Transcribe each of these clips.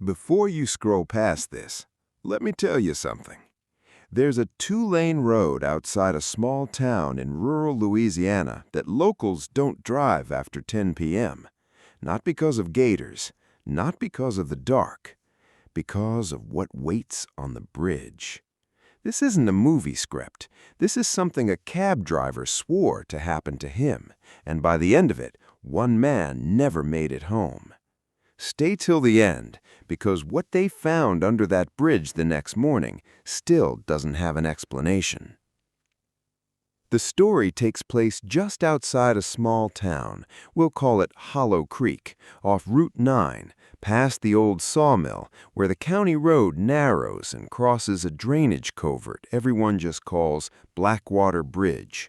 Before you scroll past this, let me tell you something. There's a two-lane road outside a small town in rural Louisiana that locals don't drive after 10 p.m. Not because of gators, not because of the dark, because of what waits on the bridge. This isn't a movie script. This is something a cab driver swore to happen to him, and by the end of it, one man never made it home. Stay till the end, because what they found under that bridge the next morning still doesn't have an explanation. The story takes place just outside a small town. We'll call it Hollow Creek, off Route 9, past the old sawmill, where the county road narrows and crosses a drainage culvert everyone just calls Blackwater Bridge.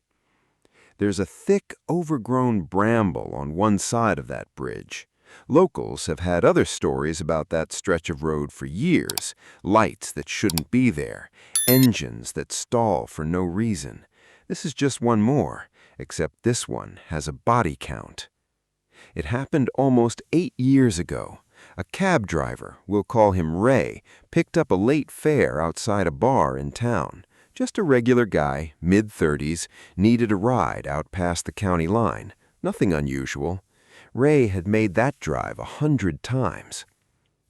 There's a thick, overgrown bramble on one side of that bridge. Locals have had other stories about that stretch of road for years. Lights that shouldn't be there, engines that stall for no reason. This is just one more, except this one has a body count. It happened almost 8 years ago. A cab driver, we'll call him Ray, picked up a late fare outside a bar in town. Just a regular guy, mid-30s, needed a ride out past the county line. Nothing unusual. Ray had made that drive 100 times.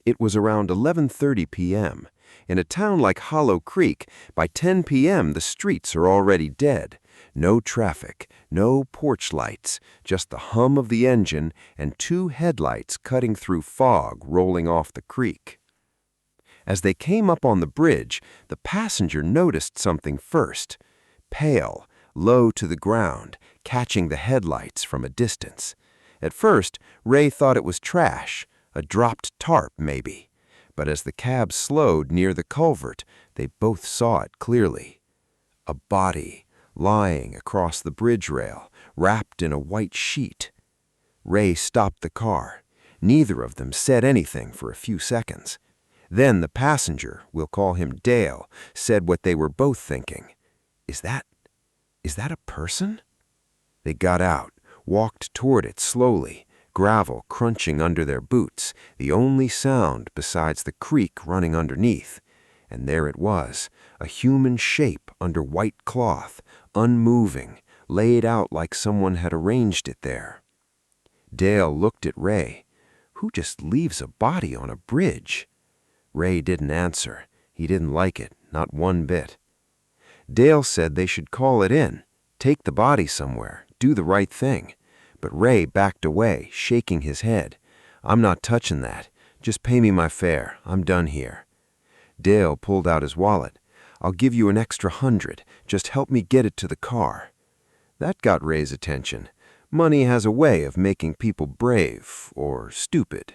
It was around 11:30 p.m. In a town like Hollow Creek, by 10 p.m. the streets are already dead. No traffic, no porch lights, just the hum of the engine and 2 headlights cutting through fog rolling off the creek. As they came up on the bridge, the passenger noticed something first. Pale, low to the ground, catching the headlights from a distance. At first, Ray thought it was trash, a dropped tarp maybe. But as the cab slowed near the culvert, they both saw it clearly. A body, lying across the bridge rail, wrapped in a white sheet. Ray stopped the car. Neither of them said anything for a few seconds. Then the passenger, we'll call him Dale, said what they were both thinking. Is that a person? They got out, walked toward it slowly, gravel crunching under their boots, the only sound besides the creek running underneath. And there it was, a human shape under white cloth, unmoving, laid out like someone had arranged it there. Dale looked at Ray. Who just leaves a body on a bridge? Ray didn't answer. He didn't like it, not one bit. Dale said they should call it in, take the body somewhere, do the right thing. But Ray backed away, shaking his head. I'm not touching that. Just pay me my fare. I'm done here. Dale pulled out his wallet. I'll give you an extra 100. Just help me get it to the car. That got Ray's attention. Money has a way of making people brave or stupid.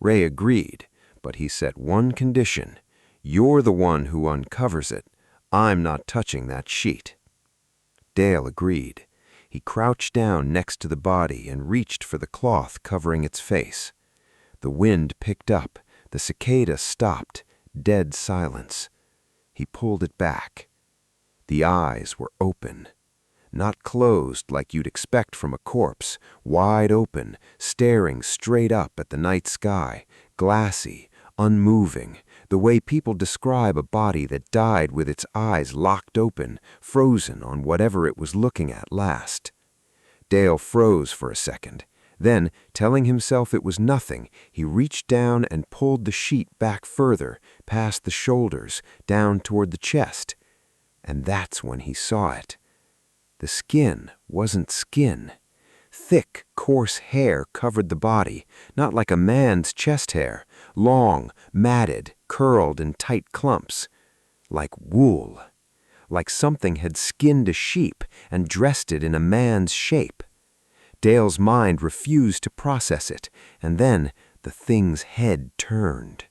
Ray agreed, but he set one condition. You're the one who uncovers it. I'm not touching that sheet. Dale agreed. He crouched down next to the body and reached for the cloth covering its face. The wind picked up. The cicada stopped. Dead silence. He pulled it back. The eyes were open. Not closed like you'd expect from a corpse, wide open, staring straight up at the night sky, glassy, unmoving, the way people describe a body that died with its eyes locked open, frozen on whatever it was looking at last. Dale froze for a second. Then, telling himself it was nothing, he reached down and pulled the sheet back further, past the shoulders, down toward the chest. And that's when he saw it. The skin wasn't skin. Thick, coarse hair covered the body, not like a man's chest hair, long, matted, curled in tight clumps. Like wool. Like something had skinned a sheep and dressed it in a man's shape. Dale's mind refused to process it, and then the thing's head turned.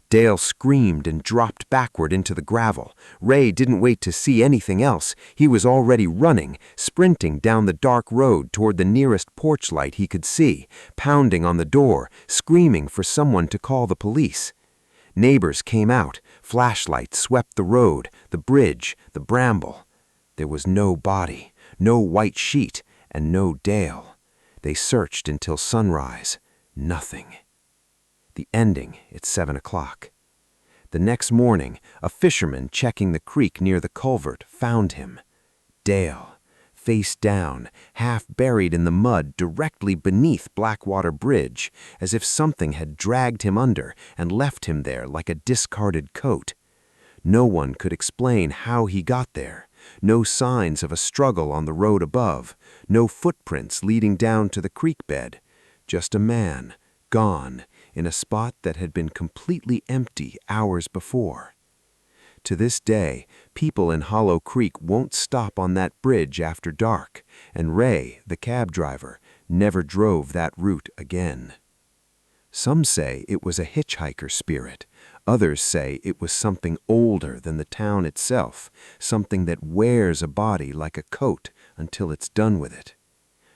Dale screamed and dropped backward into the gravel. Ray didn't wait to see anything else. He was already running, sprinting down the dark road toward the nearest porch light he could see, pounding on the door, screaming for someone to call the police. Neighbors came out. Flashlights swept the road, the bridge, the bramble. There was no body, no white sheet, and no Dale. They searched until sunrise. Nothing. The ending at 7 o'clock. The next morning, a fisherman checking the creek near the culvert found him. Dale, face down, half buried in the mud directly beneath Blackwater Bridge, as if something had dragged him under and left him there like a discarded coat. No one could explain how he got there. No signs of a struggle on the road above, no footprints leading down to the creek bed. Just a man, gone, in a spot that had been completely empty hours before. To this day, people in Hollow Creek won't stop on that bridge after dark, and Ray, the cab driver, never drove that route again. Some say it was a hitchhiker spirit. Others say it was something older than the town itself, something that wears a body like a coat until it's done with it.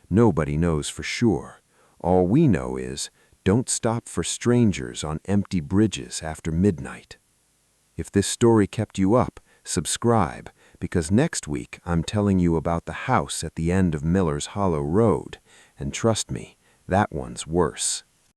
Nobody knows for sure. All we know is, don't stop for strangers on empty bridges after midnight. If this story kept you up, subscribe, because next week I'm telling you about the house at the end of Miller's Hollow Road, and trust me, that one's worse.